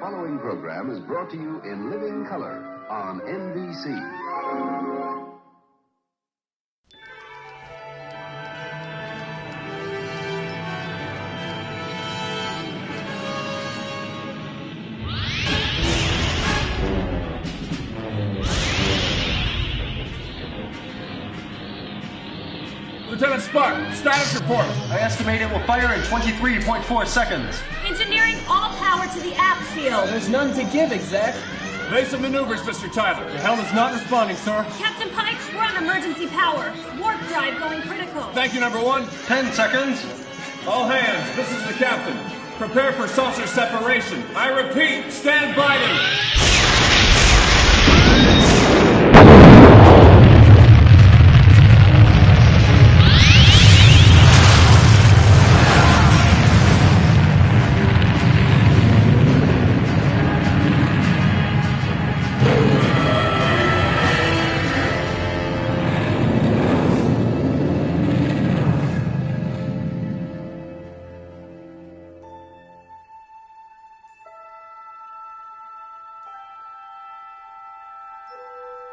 following program is brought to you in living color on NBC. Lieutenant Spark, status report. I estimate it will fire in 23.4 seconds. Engineering all power to the app field. There's none to give, exec. Evasive maneuvers, Mr. Tyler. The helm is not responding, sir. Captain Pike, we're on emergency power. Warp drive going critical. Thank you, number one. 10 seconds. All hands, this is the captain. Prepare for saucer separation. I repeat, stand by me.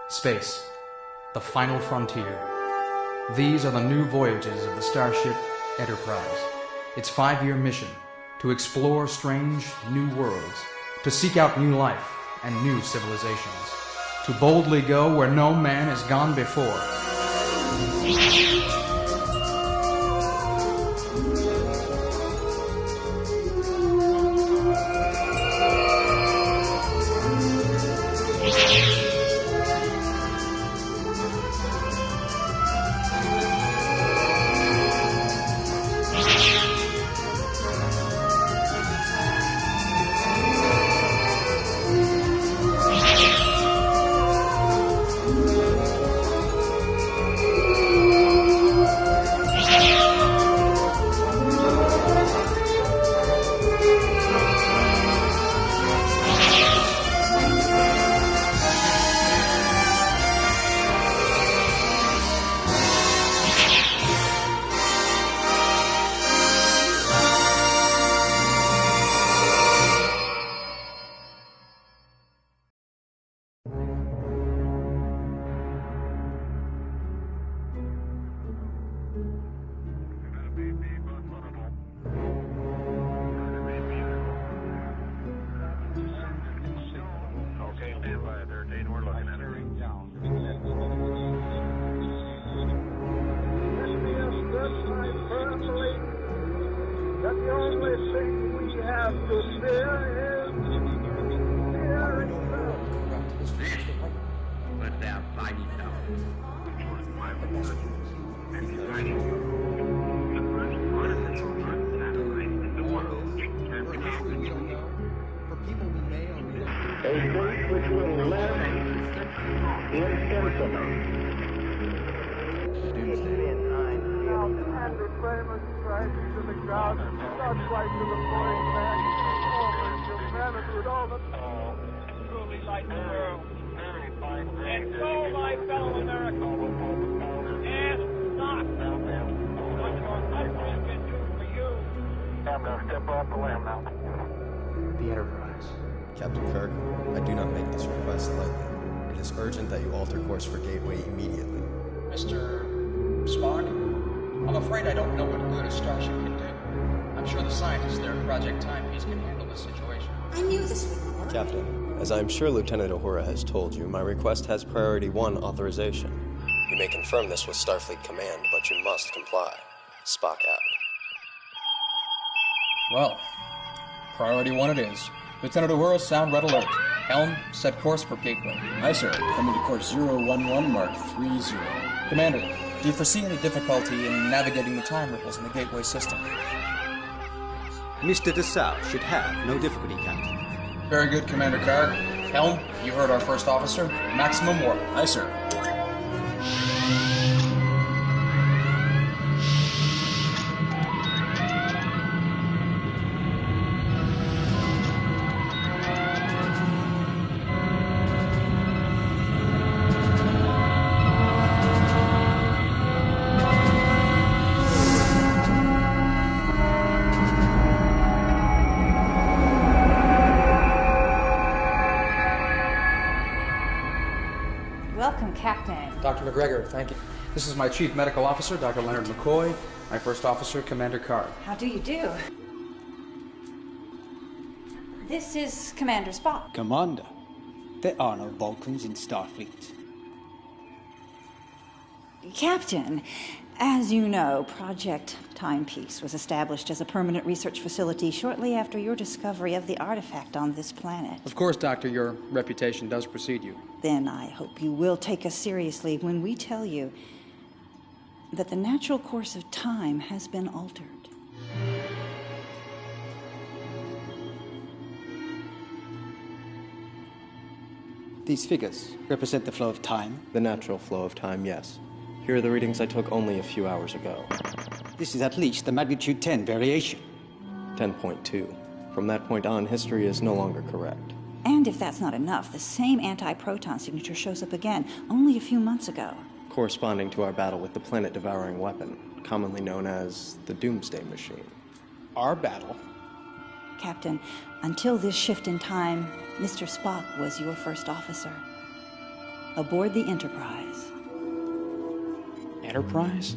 Space, the final frontier. These are the new voyages of the starship Enterprise. Its 5-year mission, to explore strange new worlds, to seek out new life and new civilizations, to boldly go where no man has gone before. The Enterprise. Captain Kirk, I do not make this request lightly. It is urgent that you alter course for Gateway immediately. Mr. Spock, I'm afraid I don't know what good a starship can do. I'm sure the scientists there at Project Timepiece can handle this situation. I knew this would work. Captain, as I am sure Lieutenant Uhura has told you, my request has Priority 1 authorization. You may confirm this with Starfleet Command, but you must comply. Spock out. Well, Priority 1 it is. Lieutenant Uhura, sound red alert. Helm, set course for Gateway. Aye, sir. Coming to course 011, mark 30. Commander, do you foresee any difficulty in navigating the time ripples in the Gateway system? Mr. DeSalle should have no difficulty, Captain. Very good, Commander Karg. Helm, you heard our first officer. Maximum warp. Aye, sir. Dr. McGregor, thank you. This is my Chief Medical Officer, Dr. Leonard McCoy. My First Officer, Commander Card. How do you do? This is Commander Spock. Commander, there are no Vulcans in Starfleet. Captain, as you know, Project Timepiece was established as a permanent research facility shortly after your discovery of the artifact on this planet. Of course, Doctor, your reputation does precede you. Then I hope you will take us seriously when we tell you that the natural course of time has been altered. These figures represent the flow of time. The natural flow of time, yes. Here are the readings I took only a few hours ago. This is at least the magnitude 10 variation. 10.2. From that point on, history is no longer correct. And if that's not enough, the same anti-proton signature shows up again only a few months ago. Corresponding to our battle with the planet-devouring weapon, commonly known as the Doomsday Machine. Our battle? Captain, until this shift in time, Mr. Spock was your first officer. Aboard the Enterprise. Enterprise?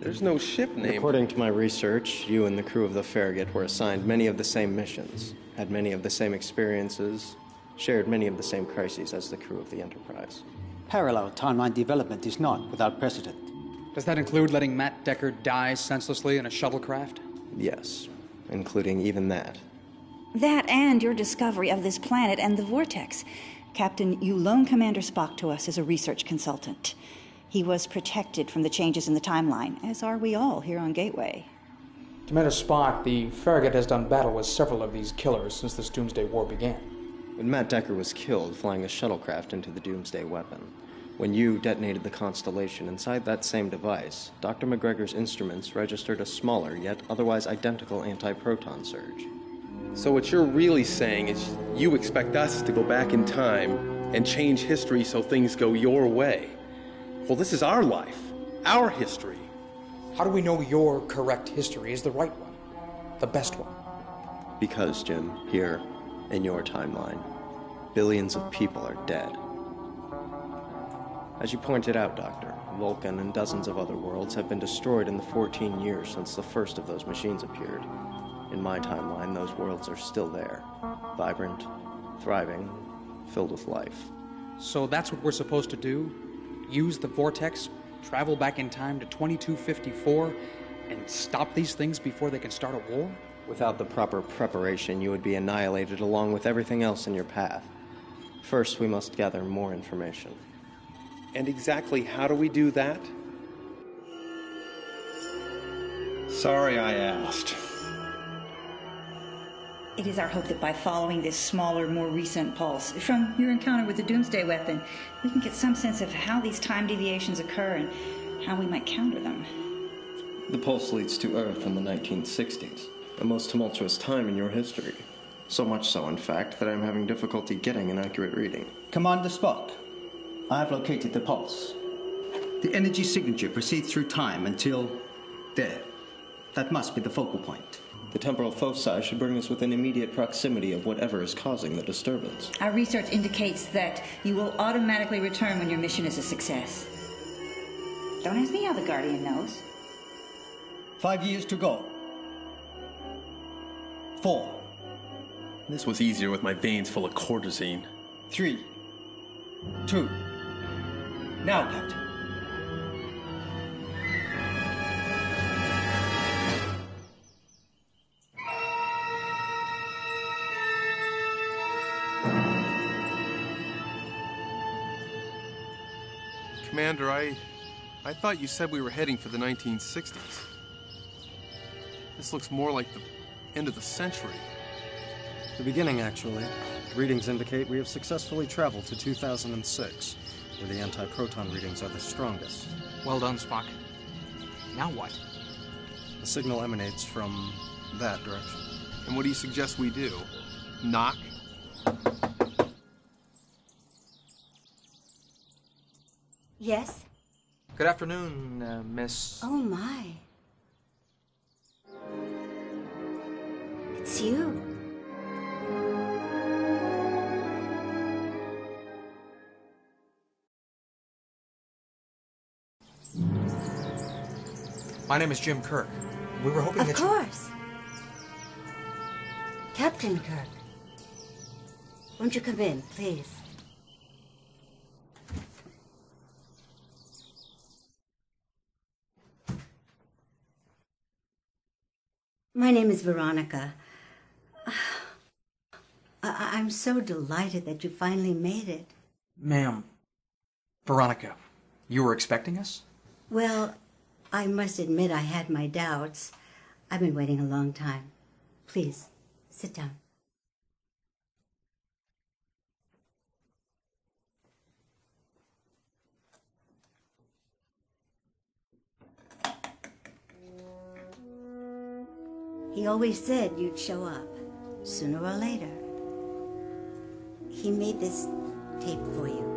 There's no ship name. According to my research, you and the crew of the Farragut were assigned many of the same missions, had many of the same experiences, shared many of the same crises as the crew of the Enterprise. Parallel timeline development is not without precedent. Does that include letting Matt Decker die senselessly in a shuttlecraft? Yes, including even that. That and your discovery of this planet and the vortex. Captain, you loaned Commander Spock to us as a research consultant. He was protected from the changes in the timeline, as are we all here on Gateway. Commander Spock, the Farragut has done battle with several of these killers since this Doomsday War began. When Matt Decker was killed flying a shuttlecraft into the Doomsday weapon, when you detonated the Constellation inside that same device, Dr. McGregor's instruments registered a smaller yet otherwise identical anti-proton surge. So what you're really saying is you expect us to go back in time and change history so things go your way. Well, this is our life, our history. How do we know your correct history is the right one? The best one? Because, Jim, here, in your timeline, billions of people are dead. As you pointed out, Doctor, Vulcan and dozens of other worlds have been destroyed in the 14 years since the first of those machines appeared. In my timeline, those worlds are still there, vibrant, thriving, filled with life. So that's what we're supposed to do? Use the vortex, travel back in time to 2254, and stop these things before they can start a war? Without the proper preparation, you would be annihilated along with everything else in your path. First, we must gather more information. And exactly how do we do that? Sorry I asked. It is our hope that by following this smaller, more recent pulse from your encounter with the Doomsday weapon, we can get some sense of how these time deviations occur and how we might counter them. The pulse leads to Earth in the 1960s, the most tumultuous time in your history. So much so, in fact, that I'm having difficulty getting an accurate reading. Commander Spock, I have located the pulse. The energy signature proceeds through time until there. That must be the focal point. The temporal foci should bring us within immediate proximity of whatever is causing the disturbance. Our research indicates that you will automatically return when your mission is a success. Don't ask me how the Guardian knows. 5 years to go. 4. This was easier with my veins full of cortisone. 3. 2. Now, Captain. Commander, I thought you said we were heading for the 1960s. This looks more like the end of the century. The beginning, actually. Readings indicate we have successfully traveled to 2006, where the anti-proton readings are the strongest. Well done, Spock. Now what? The signal emanates from that direction. And what do you suggest we do? Knock? Yes? Good afternoon, Miss... Oh, my. It's you. My name is Jim Kirk. We were hoping Of that course. Captain Kirk. Won't you come in, please? My name is Veronica. I'm so delighted that you finally made it. Ma'am, Veronica, you were expecting us? Well, I must admit I had my doubts. I've been waiting a long time. Please, sit down. He always said you'd show up, sooner or later. He made this tape for you.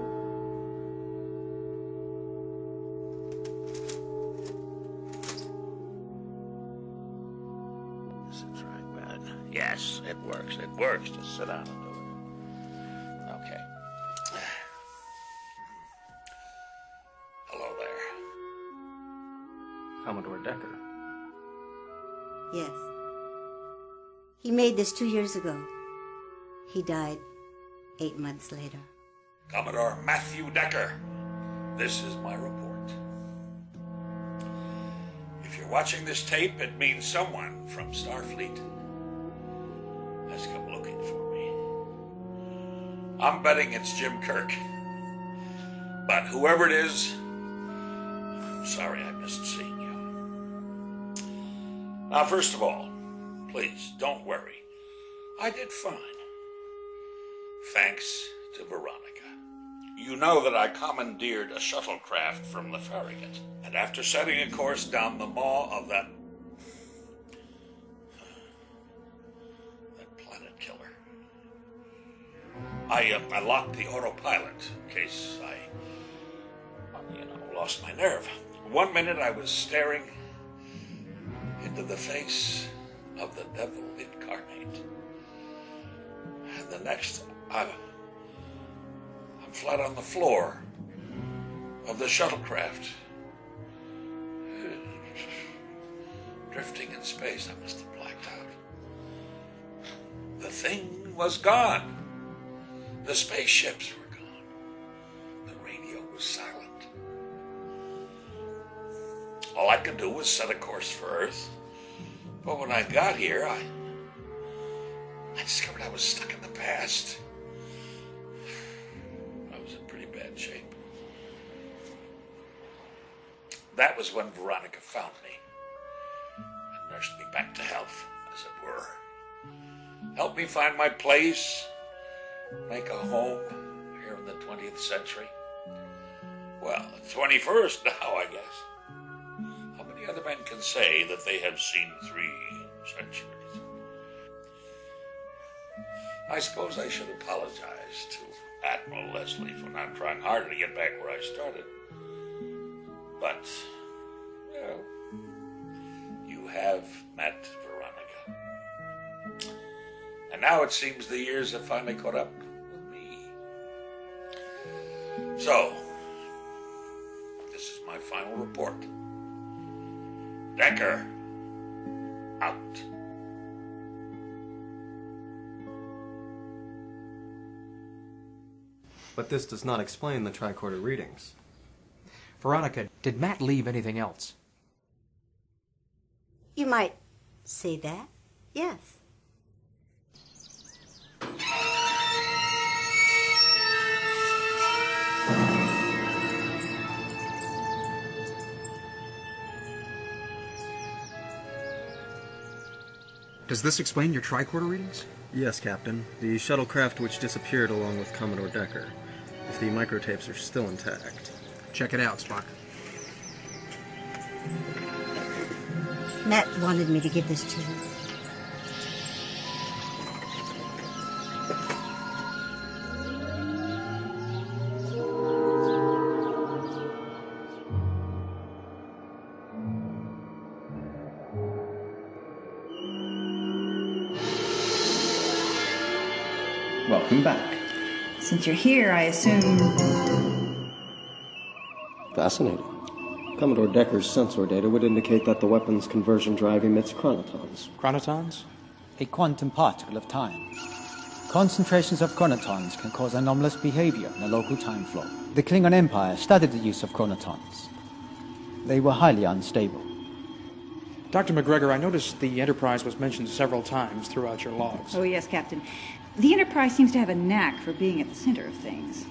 Yes, it works. It works. Just sit down and do it. Okay. Hello there. Commodore Decker. Yes. He made this 2 years ago. He died 8 months later. Commodore Matthew Decker. This is my report. If you're watching this tape, it means someone from Starfleet has come looking for me. I'm betting it's Jim Kirk. But whoever it is, I'm sorry I missed seeing you. Now, first of all, please don't worry. I did fine. Thanks to Veronica. You know that I commandeered a shuttlecraft from the Farragut, and after setting a course down the maw of that planet killer, I locked the autopilot in case I lost my nerve. 1 minute I was staring into the face of the devil incarnate, and the next I'm flat on the floor of the shuttlecraft, drifting in space. I must have blacked out. The thing was gone. The spaceships were gone. The radio was silent. All I could do was set a course for Earth. But when I got here, I discovered I was stuck in the past. I was in pretty bad shape. That was when Veronica found me and nursed me back to health, as it were. Helped me find my place, make a home here in the 20th century. Well, the 21st now, I guess. How many other men can say that they have seen 3 centuries? I suppose I should apologize to Admiral Leslie for not trying harder to get back where I started. But, well, you have met Veronica. And now it seems the years have finally caught up with me. So, this is my final report. Decker, out. But this does not explain the tricorder readings. Veronica, did Matt leave anything else? You might say that, yes. Does this explain your tricorder readings? Yes, Captain. The shuttlecraft which disappeared along with Commodore Decker. If the microtapes are still intact. Check it out, Spock. Matt wanted me to give this to you. Welcome back. Since you're here, I assume... Fascinating. Commodore Decker's sensor data would indicate that the weapon's conversion drive emits chronotons. Chronotons? A quantum particle of time. Concentrations of chronotons can cause anomalous behavior in a local time flow. The Klingon Empire studied the use of chronotons. They were highly unstable. Dr. McGregor, I noticed the Enterprise was mentioned several times throughout your logs. Oh, yes, Captain. The Enterprise seems to have a knack for being at the center of things.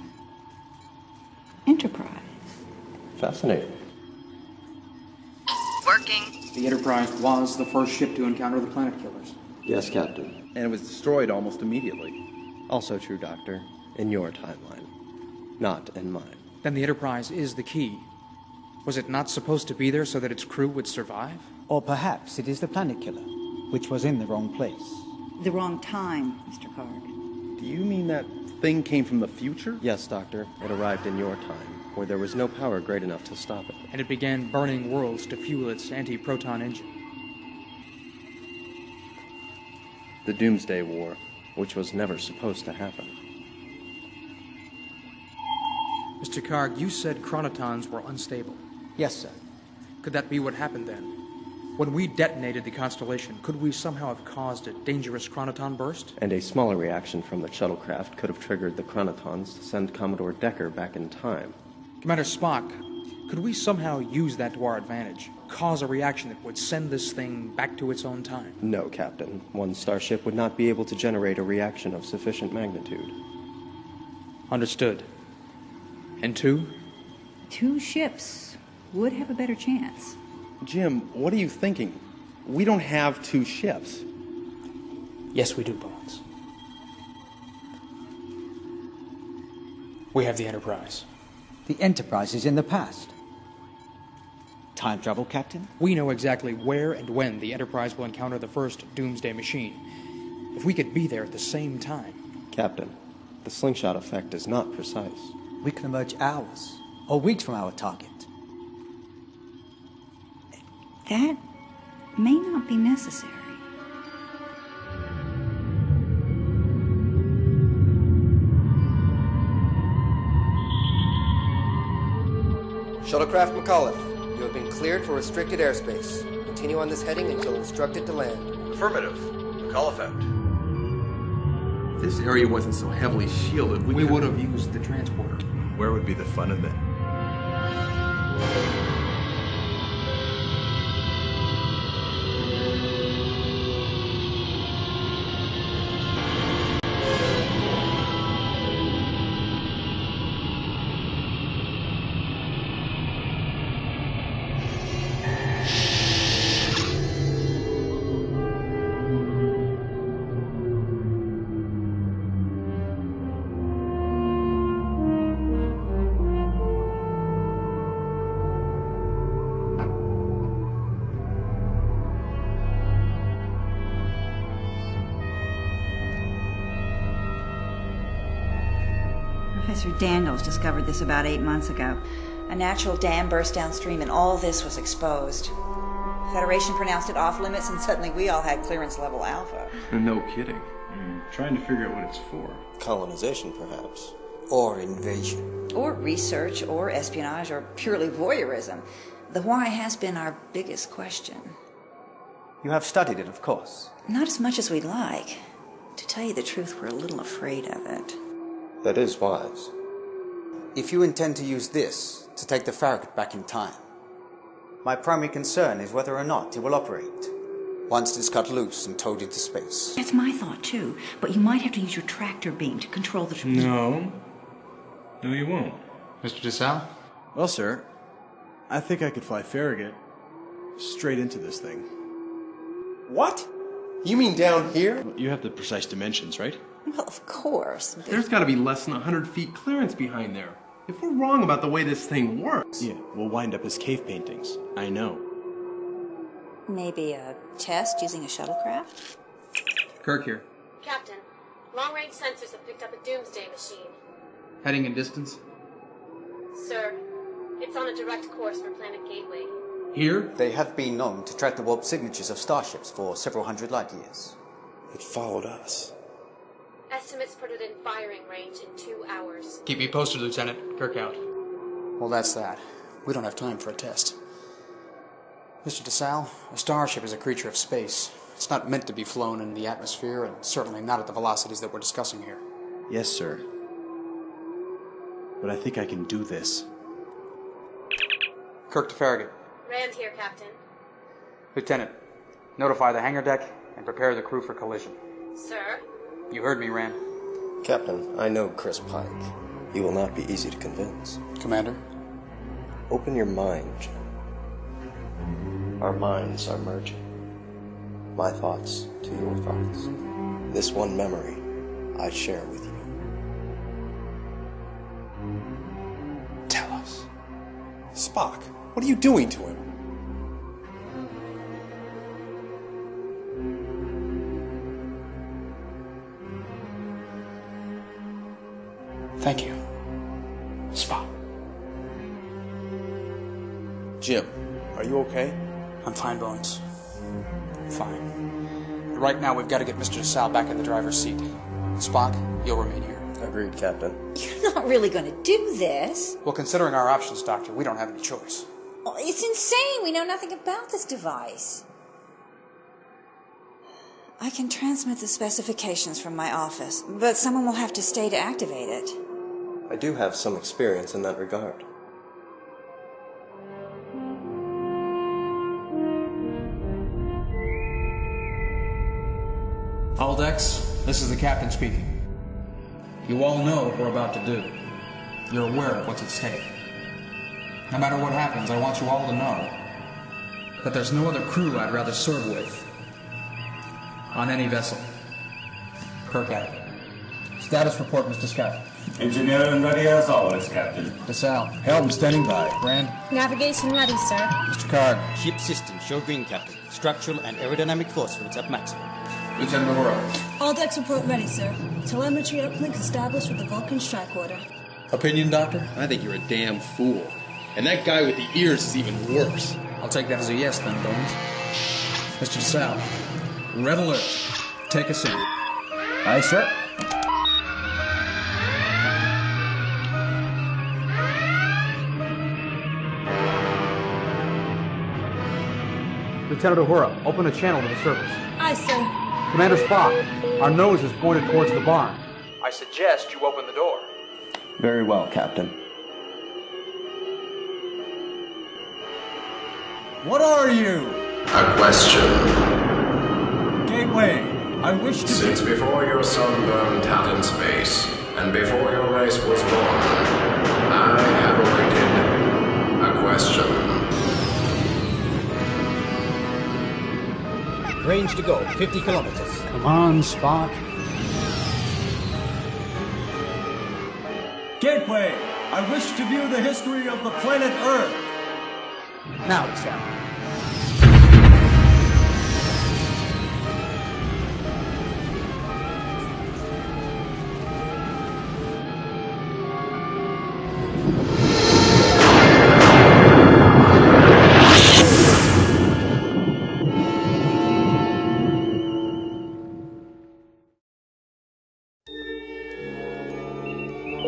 Enterprise. Fascinating. Working. The Enterprise was the first ship to encounter the planet killers. Yes, Captain. And it was destroyed almost immediately. Also true, Doctor. In your timeline. Not in mine. Then the Enterprise is the key. Was it not supposed to be there so that its crew would survive? Or perhaps it is the planet killer, which was in the wrong place. The wrong time, Mr. Karg. Do you mean that thing came from the future? Yes, Doctor. It arrived in your time, where there was no power great enough to stop it. And it began burning worlds to fuel its anti-proton engine. The Doomsday War, which was never supposed to happen. Mr. Karg, you said chronotons were unstable. Yes, sir. Could that be what happened then? When we detonated the constellation, could we somehow have caused a dangerous chronoton burst? And a smaller reaction from the shuttlecraft could have triggered the chronotons to send Commodore Decker back in time. Commander Spock, could we somehow use that to our advantage? Cause a reaction that would send this thing back to its own time? No, Captain. One starship would not be able to generate a reaction of sufficient magnitude. Understood. And two? 2 ships would have a better chance. Jim, what are you thinking? We don't have 2 ships. Yes, we do, Bones. We have the Enterprise. The Enterprise is in the past. Time travel, Captain? We know exactly where and when the Enterprise will encounter the first Doomsday machine. If we could be there at the same time. Captain, the slingshot effect is not precise. We can emerge hours or weeks from our target. That may not be necessary. Shuttlecraft McAuliffe, you have been cleared for restricted airspace. Continue on this heading until instructed to land. Affirmative. McAuliffe out. If this area wasn't so heavily shielded, we would have used the transporter. Where would be the fun in that? Professor Daniels discovered this about 8 months ago. A natural dam burst downstream and all this was exposed. Federation pronounced it off limits and suddenly we all had clearance level alpha. No kidding. Trying to figure out what it's for. Colonization, perhaps. Or invasion. Or research, or espionage, or purely voyeurism. The why has been our biggest question. You have studied it, of course. Not as much as we'd like. To tell you the truth, we're a little afraid of it. That is wise. If you intend to use this to take the Farragut back in time, my primary concern is whether or not it will operate once it's cut loose and towed into space. That's my thought, too. But you might have to use your tractor beam to control the... No, you won't. Mr. DeSalle? Well, sir, I think I could fly Farragut straight into this thing. What? You mean down here? You have the precise dimensions, right? Well, of course. There's got to be less than 100 feet clearance behind there. If we're wrong about the way this thing works... Yeah, we'll wind up as cave paintings. I know. Maybe a test using a shuttlecraft? Kirk here. Captain, long-range sensors have picked up a Doomsday machine. Heading in distance? Sir, it's on a direct course for Planet Gateway. Here? They have been known to track the warp signatures of starships for several hundred light years. It followed us. Estimates put it in firing range in 2 hours. Keep me posted, Lieutenant. Kirk out. Well, that's that. We don't have time for a test. Mr. DeSalle, a starship is a creature of space. It's not meant to be flown in the atmosphere, and certainly not at the velocities that we're discussing here. Yes, sir. But I think I can do this. Kirk to Farragut. Rand here, Captain. Lieutenant, notify the hangar deck and prepare the crew for collision. Sir? You heard me, Rand. Captain, I know Chris Pike. He will not be easy to convince. Commander? Open your mind, Jim. Our minds are merging. My thoughts to your thoughts. This one memory I share with you. Tell us. Spock, what are you doing to him? Thank you, Spock. Jim, are you okay? I'm fine, Bones. Fine. But right now, we've got to get Mr. DeSalle back in the driver's seat. Spock, you'll remain here. Agreed, Captain. You're not really going to do this. Well, considering our options, Doctor, we don't have any choice. Oh, it's insane. We know nothing about this device. I can transmit the specifications from my office, but someone will have to stay to activate it. I do have some experience in that regard. All decks, this is the captain speaking. You all know what we're about to do. You're aware of what's at stake. No matter what happens, I want you all to know that there's no other crew I'd rather serve with on any vessel. Kirk at it. Status report, Mr. Scott. Engineer and ready as always, Captain. DeSalle. Helm standing by. Rand. Navigation ready, sir. Mr. Card. Ship systems show green, Captain. Structural and aerodynamic force fields at maximum. Lieutenant Uhura. All decks report ready, sir. Telemetry uplink established with the Vulcan strike order. Opinion, Doctor? I think you're a damn fool. And that guy with the ears is even worse. I'll take that as a yes, then, Bones. Mr. DeSalle. Red alert. Take us in. Aye, sir. Lieutenant Uhura, open a channel to the surface. Aye, sir. Commander Spock, our nose is pointed towards the barn. I suggest you open the door. Very well, Captain. What are you? A question. Gateway, I wish to... Since before your sun burned out in space, and before your race was born, I have awaited a question. Range to go, 50 kilometers. Come on, Spock. Gateway, I wish to view the history of the planet Earth. Now, DeSalle.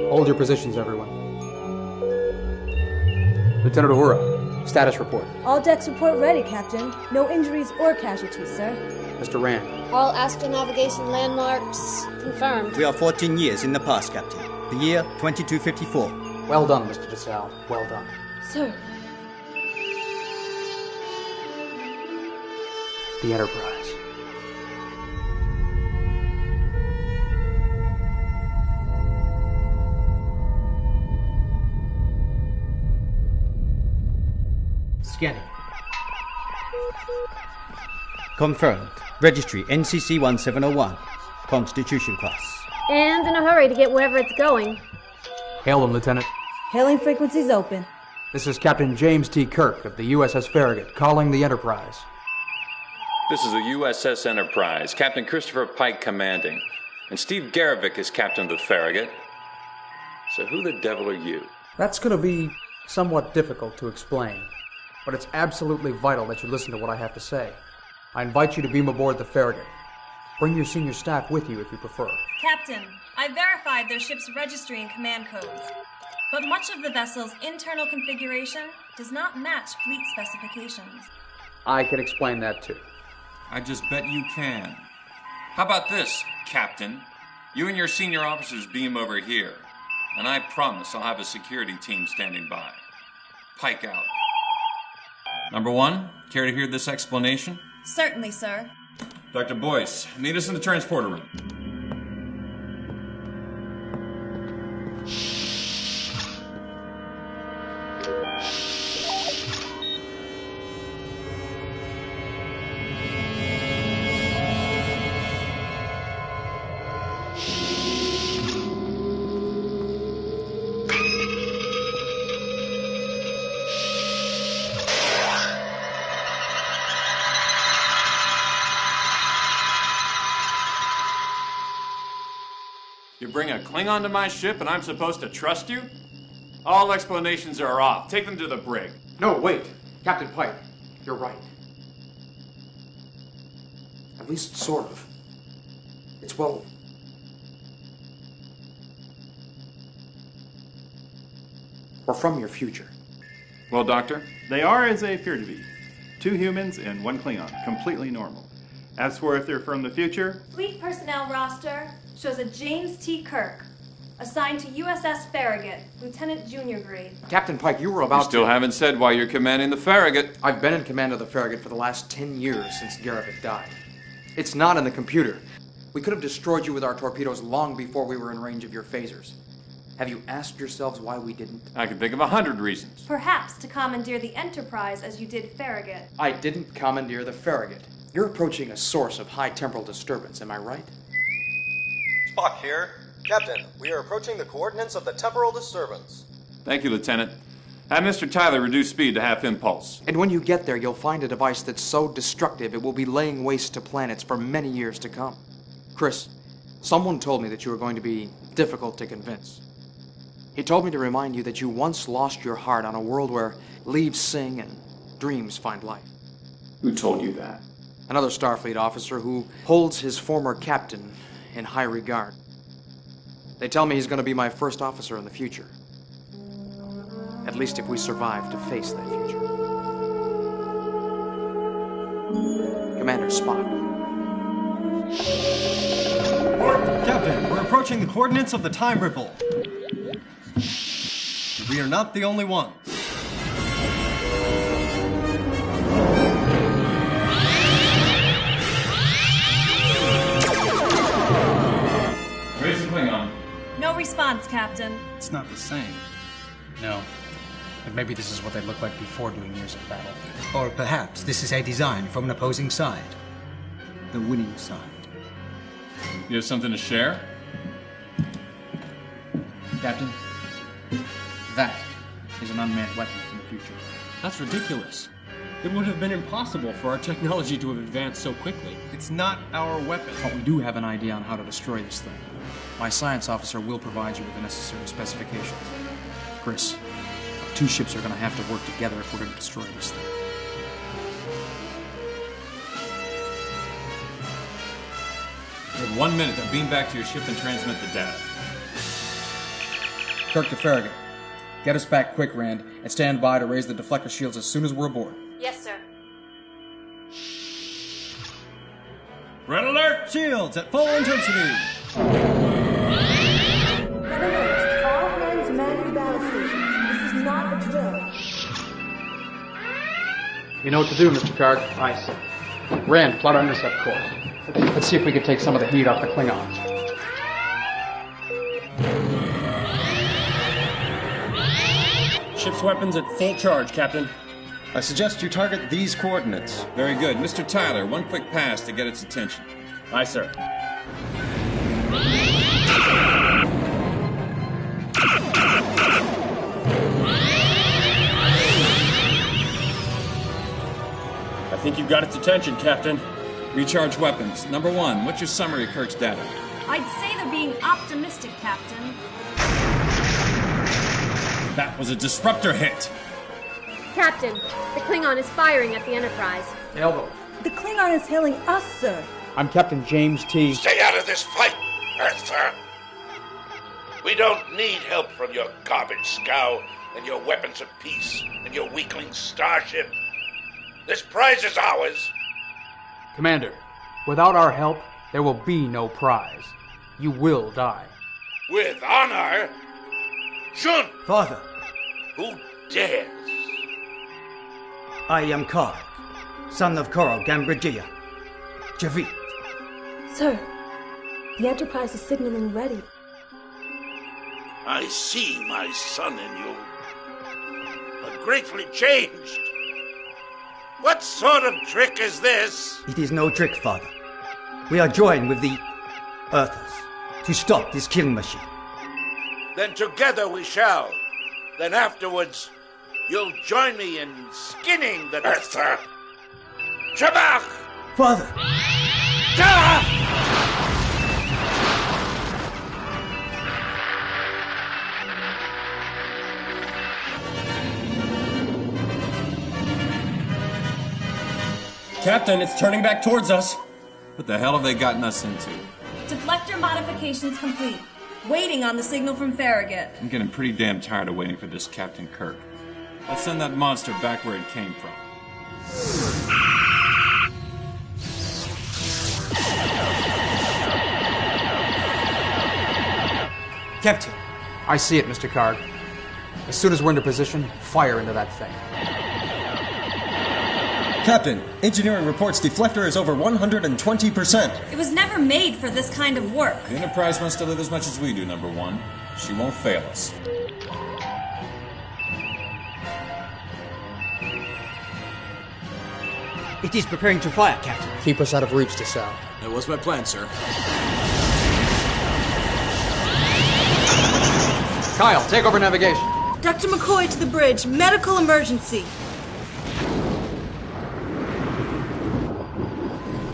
Hold your positions, everyone. Lieutenant Uhura, status report. All decks report ready, Captain. No injuries or casualties, sir. Mr. Rand. All astronavigation landmarks confirmed. We are 14 years in the past, Captain. The year 2254. Well done, Mr. DeSalle. Well done. Sir. The Enterprise. Scanning. Confirmed. Registry NCC 1701. Constitution class. And in a hurry to get wherever it's going. Hail them, Lieutenant. Hailing frequencies open. This is Captain James T. Kirk of the USS Farragut, calling the Enterprise. This is the USS Enterprise, Captain Christopher Pike commanding. And Steve Garevic is captain of the Farragut. So who the devil are you? That's going to be somewhat difficult to explain, but it's absolutely vital that you listen to what I have to say. I invite you to beam aboard the Farragut. Bring your senior staff with you if you prefer. Captain, I verified their ship's registry and command codes, but much of the vessel's internal configuration does not match fleet specifications. I can explain that too. I just bet you can. How about this, Captain? You and your senior officers beam over here, and I promise I'll have a security team standing by. Pike out. Number one, care to hear this explanation? Certainly, sir. Dr. Boyce, meet us in the transporter room. You bring a Klingon to my ship and I'm supposed to trust you? All explanations are off. Take them to the brig. No, wait. Captain Pike, you're right. At least sort of. It's, well... we're from your future. Well, Doctor? They are as they appear to be. 2 humans and 1 Klingon. Completely normal. As for if they're from the future... Fleet personnel roster shows a James T. Kirk, assigned to USS Farragut, Lieutenant Junior grade. Captain Pike, you were about You still haven't said why you're commanding the Farragut. I've been in command of the Farragut for the last 10 years since Garevik died. It's not in the computer. We could have destroyed you with our torpedoes long before we were in range of your phasers. Have you asked yourselves why we didn't? I can think of 100 reasons. Perhaps to commandeer the Enterprise as you did Farragut. I didn't commandeer the Farragut. You're approaching a source of high temporal disturbance, am I right? Spock here. Captain, we are approaching the coordinates of the temporal disturbance. Thank you, Lieutenant. Have Mr. Tyler reduce speed to half impulse. And when you get there, you'll find a device that's so destructive it will be laying waste to planets for many years to come. Chris, someone told me that you were going to be difficult to convince. He told me to remind you that you once lost your heart on a world where leaves sing and dreams find life. Who told you that? Another Starfleet officer who holds his former captain in high regard. They tell me he's going to be my first officer in the future. At least if we survive to face that future. Commander Spock. Captain, we're approaching the coordinates of the time ripple. We are not the only ones. Raise the Klingon. No response, Captain. It's not the same. No. But maybe this is what they look like before doing years of battle. Or perhaps this is a design from an opposing side. The winning side. You have something to share? Captain, that is an unmanned weapon from the future. That's ridiculous. It would have been impossible for our technology to have advanced so quickly. It's not our weapon. But we do have an idea on how to destroy this thing. My science officer will provide you with the necessary specifications. Chris, 2 ships are going to have to work together if we're going to destroy this thing. You have 1 minute to beam back to your ship and transmit the data. Kirk to Farragut. Get us back quick, Rand, and stand by to raise the deflector shields as soon as we're aboard. Yes, sir. Red alert! Shields at full intensity. Red alert. All hands man your battle stations. This is not a drill. You know what to do, Mr. Kirk. Aye, sir. Rand, plot our intercept course. Let's see if we can take some of the heat off the Klingons. Ship's weapons at full charge, Captain. I suggest you target these coordinates. Very good. Mr. Tyler, 1 quick pass to get its attention. Aye, sir. I think you've got its attention, Captain. Recharge weapons. Number 1, what's your summary of Kirk's data? I'd say they're being optimistic, Captain. That was a disruptor hit. Captain, the Klingon is firing at the Enterprise. Elbow. The Klingon is hailing us, sir. I'm Captain James T. Stay out of this fight, Earth, sir. We don't need help from your garbage scow and your weapons of peace and your weakling starship. This prize is ours. Commander, without our help, there will be no prize. You will die. With honor? Shun! Father, Who dares? I am Karg, son of Koro Gambragia. Javit. Sir, the Enterprise is signaling ready. I see my son in you, but greatly changed. What sort of trick is this? It is no trick, Father. We are joined with the Earthers to stop this killing machine. Then together we shall. Then afterwards, you'll join me in skinning the Earther. Shabach! Father! Captain, it's turning back towards us. What the hell have they gotten us into? Deflector modifications complete. Waiting on the signal from Farragut. I'm getting pretty damn tired of waiting for this Captain Kirk. Let's send that monster back where it came from. Captain! I see it, Mr. Karg. As soon as we're into position, fire into that thing. Captain, engineering reports deflector is over 120%. It was never made for this kind of work. The Enterprise wants to live as much as we do, number one. She won't fail us. It is preparing to fire, Captain. Keep us out of reach, DeSalle. That was my plan, sir. Kyle, take over navigation. Dr. McCoy to the bridge. Medical emergency.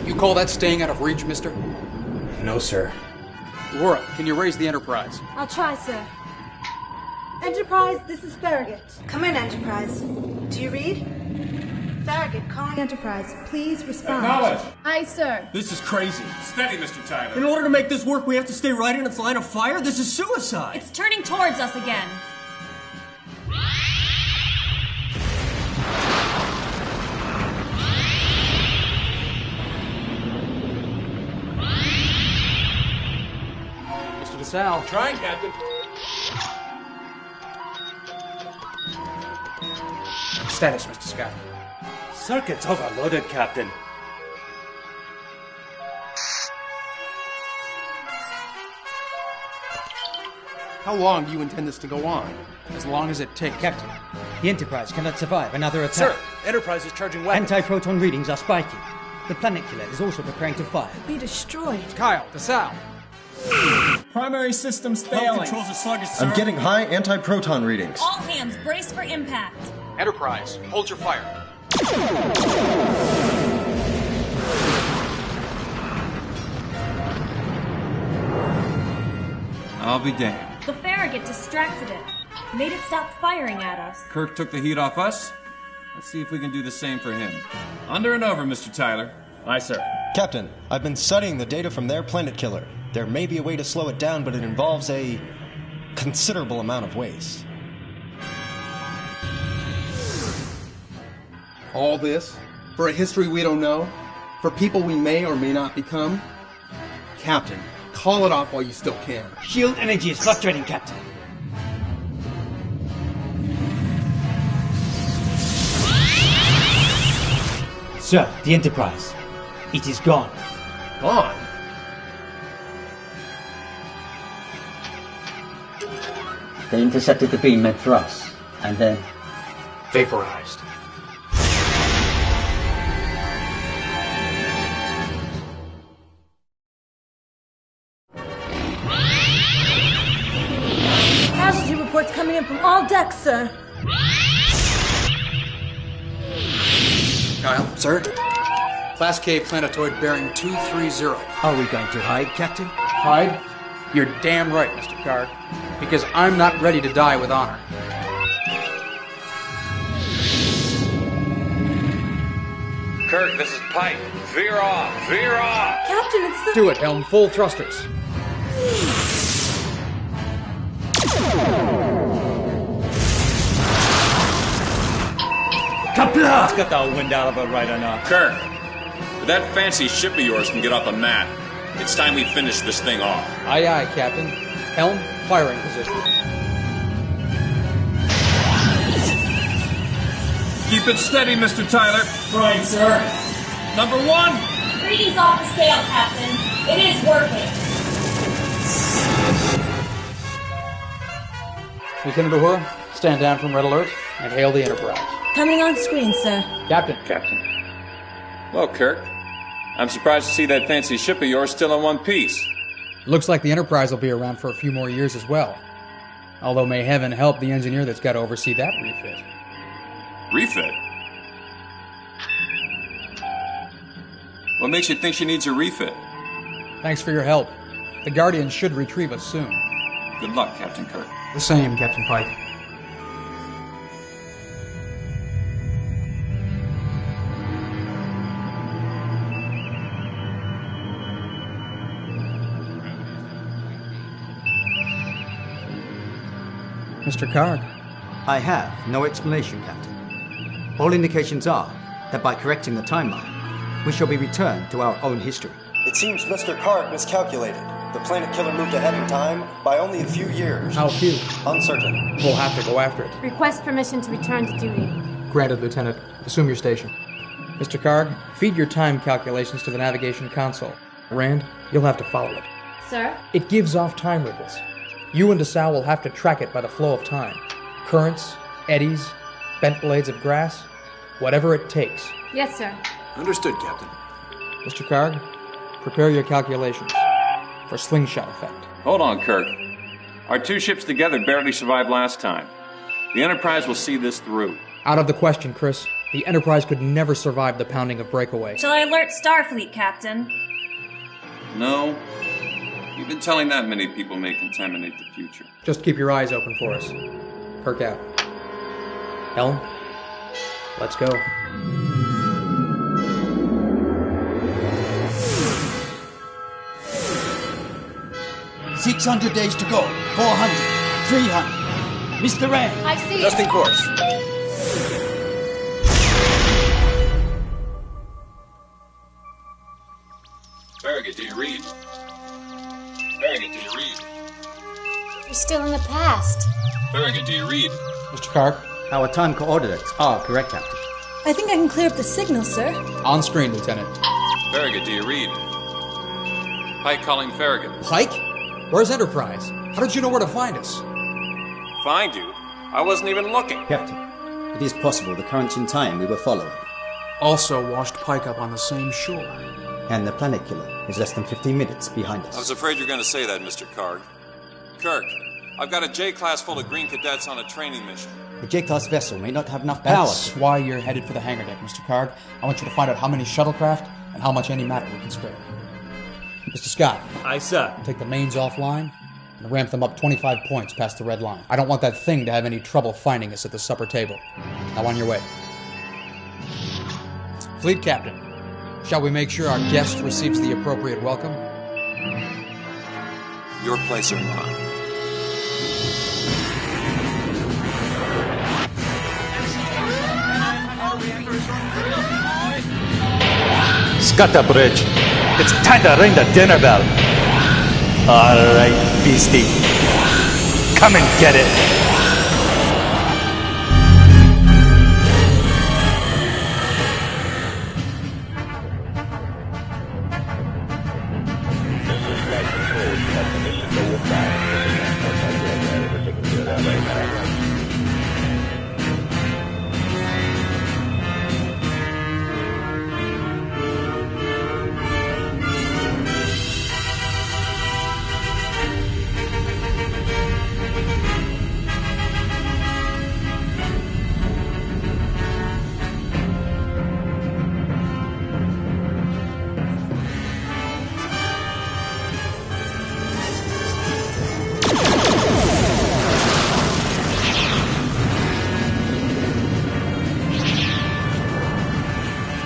You call that staying out of reach, mister? No, sir. Laura, can you raise the Enterprise? I'll try, sir. Enterprise, this is Farragut. Come in, Enterprise. Do you read? Farragut calling Enterprise. Please respond. Acknowledge. Aye, sir. This is crazy. Steady, Mr. Tyler. In order to make this work, we have to stay right in its line of fire? This is suicide. It's turning towards us again. Mr. DeSalle. Trying, Captain. Status, Mr. Scott. Circuit's overloaded, Captain. How long do you intend this to go on? As long as it takes. Captain, the Enterprise cannot survive another attack. Sir, Enterprise is charging weapons. Anti-proton readings are spiking. The planet killer is also preparing to fire. Be destroyed. Kyle, DeSalle. Primary systems failing. Controls are sluggish, sir. I'm getting high anti-proton readings. All hands, brace for impact. Enterprise, hold your fire. I'll be damned. The Farragut distracted it. Made it stop firing at us. Kirk took the heat off us. Let's see if we can do the same for him. Under and over, Mr. Tyler. Aye, sir. Captain, I've been studying the data from their planet killer. There may be a way to slow it down, but it involves a considerable amount of waste. All this? For a history we don't know? For people we may or may not become? Captain, call it off while you still can. Shield energy is fluctuating, Captain. Sir, the Enterprise. It is gone. Gone? They intercepted the beam meant for us, and then Vaporized. Casualty reports coming in from all decks, sir. Kyle. Sir? Class K planetoid bearing 230. Are we going to hide, Captain? Hide? You're damn right, Mr. Karg. Because I'm not ready to die with honor. Kirk, this is Pike. Veer off! Veer off! Captain, it's the... Do it, Helm. Full thrusters. Let's get that wind out of it right enough. Kirk, if that fancy ship of yours can get off the mat, it's time we finish this thing off. Aye, aye, Captain. Helm, firing position. Keep it steady, Mr. Tyler. Right, sir. Number 1. Reading's off the scale, Captain. It is working. Lieutenant Uhura, stand down from red alert and hail the Enterprise. Coming on screen, sir. Captain. Well, Kirk, I'm surprised to see that fancy ship of yours still in one piece. Looks like the Enterprise will be around for a few more years as well. Although may heaven help the engineer that's got to oversee that refit. Refit? What makes you think she needs a refit? Thanks for your help. The Guardians should retrieve us soon. Good luck, Captain Kirk. The same, Captain Pike. Mr. Karg. I have no explanation, Captain. All indications are that by correcting the timeline, we shall be returned to our own history. It seems Mr. Karg miscalculated. The planet killer moved ahead in time by only a few years. How few? Uncertain. We'll have to go after it. Request permission to return to duty. Granted, Lieutenant. Assume your station. Mr. Karg, feed your time calculations to the navigation console. Rand, you'll have to follow it. Sir? It gives off time ripples. You and DeSalle will have to track it by the flow of time. Currents, eddies, bent blades of grass, whatever it takes. Yes, sir. Understood, Captain. Mr. Karg, prepare your calculations for slingshot effect. Hold on, Kirk. Our 2 ships together barely survived last time. The Enterprise will see this through. Out of the question, Chris. The Enterprise could never survive the pounding of Breakaway. Shall I alert Starfleet, Captain? No. You've been telling that many people may contaminate the future. Just keep your eyes open for us. Kirk out. Helm, let's go. $600 days to go. 400. 300. Mr. Rand. I see. Just in course. Farragut, do you read? Farragut, do you read? We're still in the past. Farragut, do you read? Mr. Karg. Our time coordinates are correct, Captain. I think I can clear up the signal, sir. On screen, Lieutenant. Farragut, do you read? Pike calling Farragut. Pike? Where's Enterprise? How did you know where to find us? Find you? I wasn't even looking. Captain, it is possible the currents in time we were following. Also washed Pike up on the same shore. And the planet killer is less than 15 minutes behind us. I was afraid you were going to say that, Mr. Karg. Kirk, I've got a J-class full of green cadets on a training mission. The J-class vessel may not have enough power. That's why you're headed for the hangar deck, Mr. Karg. I want you to find out how many shuttlecraft and how much antimatter we can spare. Mr. Scott. Aye, sir. Take the mains offline and ramp them up 25 points past the red line. I don't want that thing to have any trouble finding us at the supper table. Now on your way. Fleet Captain, shall we make sure our guest receives the appropriate welcome? Your place or mine? Scutter Bridge. It's time to ring the dinner bell. All right, beastie. Come and get it.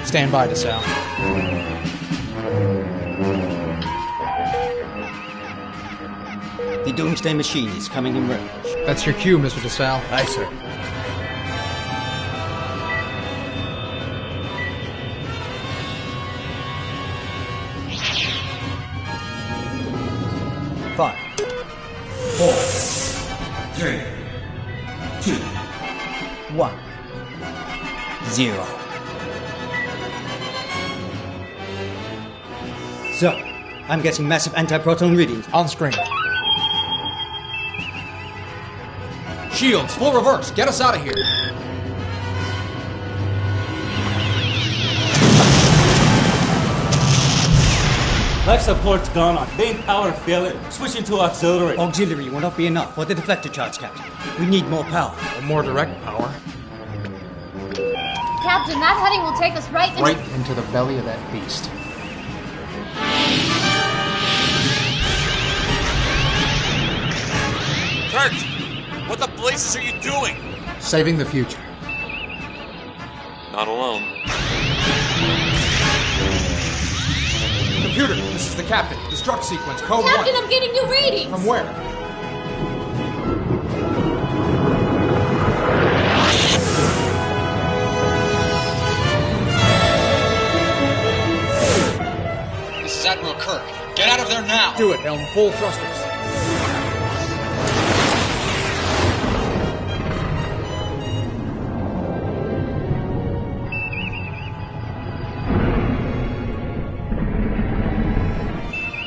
Stand by, DeSalle. The Doomsday Machine is coming in range. That's your cue, Mr. DeSalle. Aye, sir. 5, 4, 3, 2, 1, 0. Sir, I'm getting massive anti-proton readings. On screen. Shields, full reverse. Get us out of here. Life support's gone on. Main power failure. Switching to auxiliary. Auxiliary will not be enough for the deflector charge, Captain. We need more power. Or more direct power. Captain, that heading will take us right into the belly of that beast. Kurt! What the blazes are you doing? Saving the future. Not alone. Computer, this is the captain. Destruct sequence, code 1. Captain, I'm getting new readings! From where? This is Admiral Kirk. Get out of there now! Do it, Helm. Full thrusters.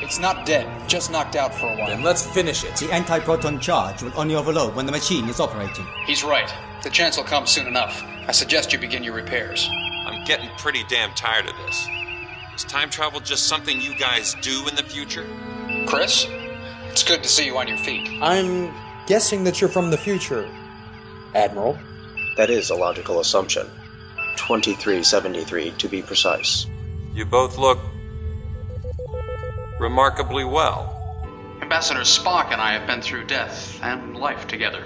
It's not dead, just knocked out for a while. Then let's finish it. The anti-proton charge will only overload when the machine is operating. He's right. The chance will come soon enough. I suggest you begin your repairs. I'm getting pretty damn tired of this. Is time travel just something you guys do in the future? Chris, it's good to see you on your feet. I'm guessing that you're from the future, Admiral. That is a logical assumption. 2373 to be precise. You both look remarkably well. Ambassador Spock and I have been through death and life together.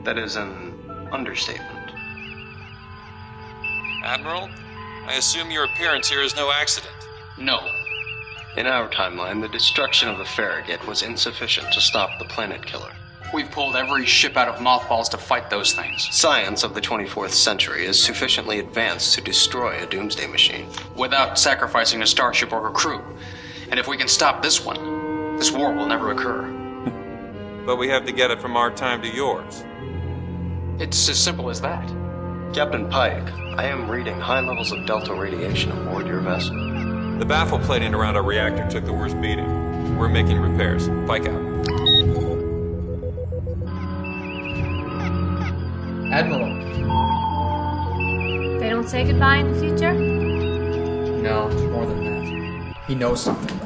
That is an understatement. Admiral, I assume your appearance here is no accident. No. In our timeline, the destruction of the Farragut was insufficient to stop the planet killer. We've pulled every ship out of mothballs to fight those things. Science of the 24th century is sufficiently advanced to destroy a doomsday machine. Without sacrificing a starship or a crew. And if we can stop this one, this war will never occur. But we have to get it from our time to yours. It's as simple as that. Captain Pike, I am reading high levels of delta radiation aboard your vessel. The baffle plating around our reactor took the worst beating. We're making repairs. Pike out. Admiral. They don't say goodbye in the future? No, it's more than that. He knows something.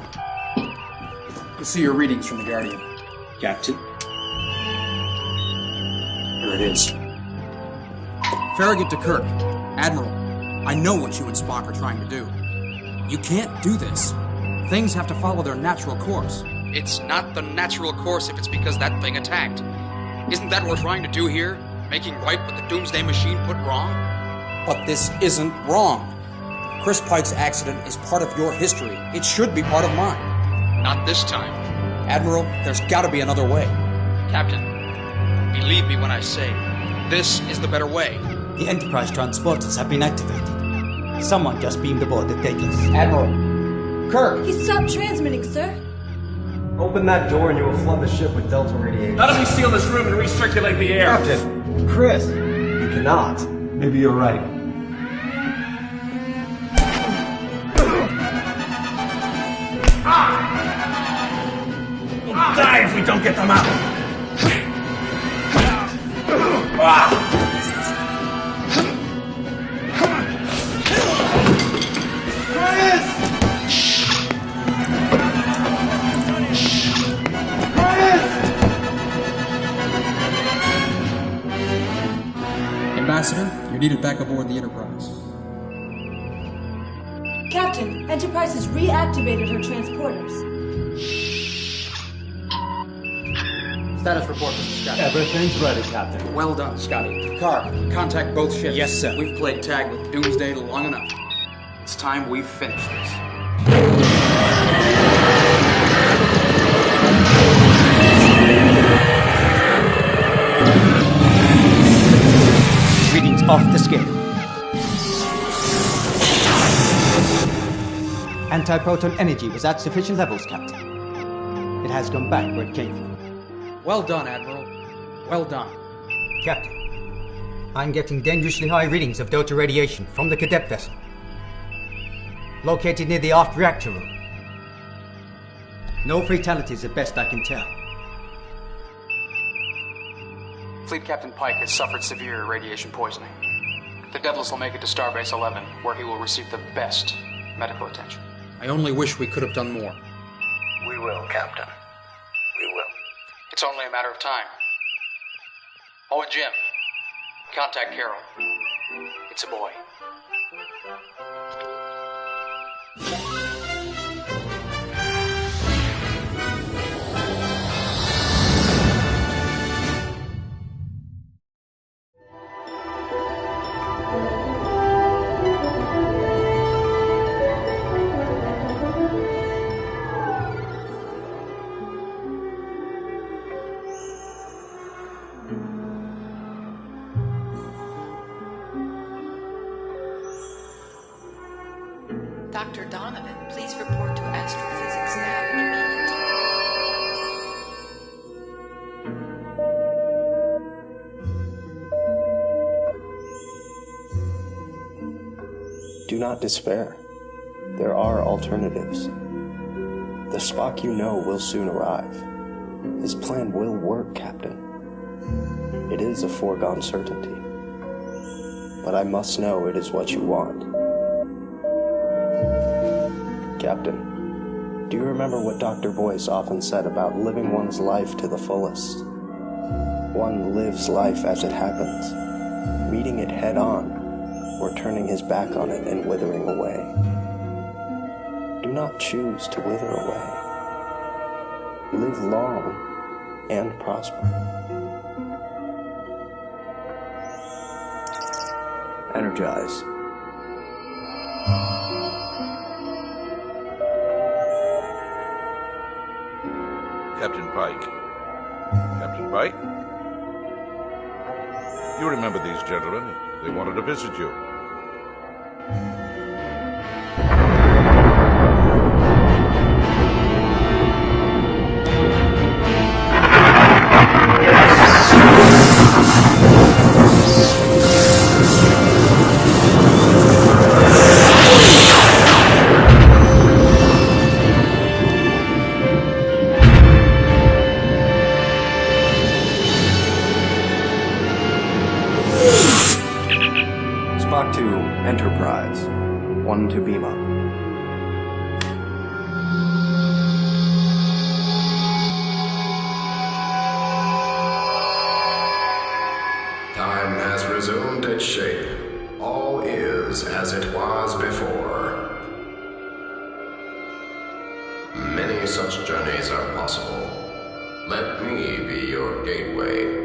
You'll see your readings from the Guardian. Captain. Here it is. Farragut to Kirk. Admiral, I know what you and Spock are trying to do. You can't do this. Things have to follow their natural course. It's not the natural course if it's because that thing attacked. Isn't that what we're trying to do here? Making right what the Doomsday Machine put wrong? But this isn't wrong. Chris Pike's accident is part of your history. It should be part of mine. Not this time. Admiral, there's gotta be another way. Captain, believe me when I say, this is the better way. The Enterprise transporters have been activated. Someone just beamed aboard the Daedalus. Admiral, Kirk! He stopped transmitting, sir. Open that door and you will flood the ship with delta radiation. How do we seal this room and recirculate the air? Captain! Chris! You cannot. Maybe you're right. We'll die if we don't get them out! Ambassador, you're needed back aboard the Enterprise. Captain, Enterprise has reactivated her transporters. Status report, Mr. Scotty. Everything's ready, Captain. Well done, Scotty. Picard, contact both ships. Yes, sir. We've played tag with Doomsday long enough. It's time we finish this. Readings off the scale. Anti-proton energy was at sufficient levels, Captain. It has gone back where it came from. Well done, Admiral. Well done. Captain, I'm getting dangerously high readings of delta radiation from the cadet vessel, located near the aft reactor room. No fatalities at best I can tell. Fleet Captain Pike has suffered severe radiation poisoning. The Devils will make it to Starbase 11, where he will receive the best medical attention. I only wish we could have done more. We will, Captain. We will. It's only a matter of time. Oh, and Jim, contact Carol. It's a boy. Dr. Donovan, please report to Astrophysics Lab immediately. Do not despair. There are alternatives. The Spock you know will soon arrive. His plan will work, Captain. It is a foregone certainty. But I must know it is what you want. Captain, do you remember what Dr. Boyce often said about living one's life to the fullest? One lives life as it happens, meeting it head on, or turning his back on it and withering away. Do not choose to wither away. Live long and prosper. Energize. Captain Pike. Captain Pike? You remember these gentlemen. They wanted to visit you. Spock to Enterprise. 1 to beam up. Time has resumed its shape. All is as it was before. Many such journeys are possible. Let me be your gateway.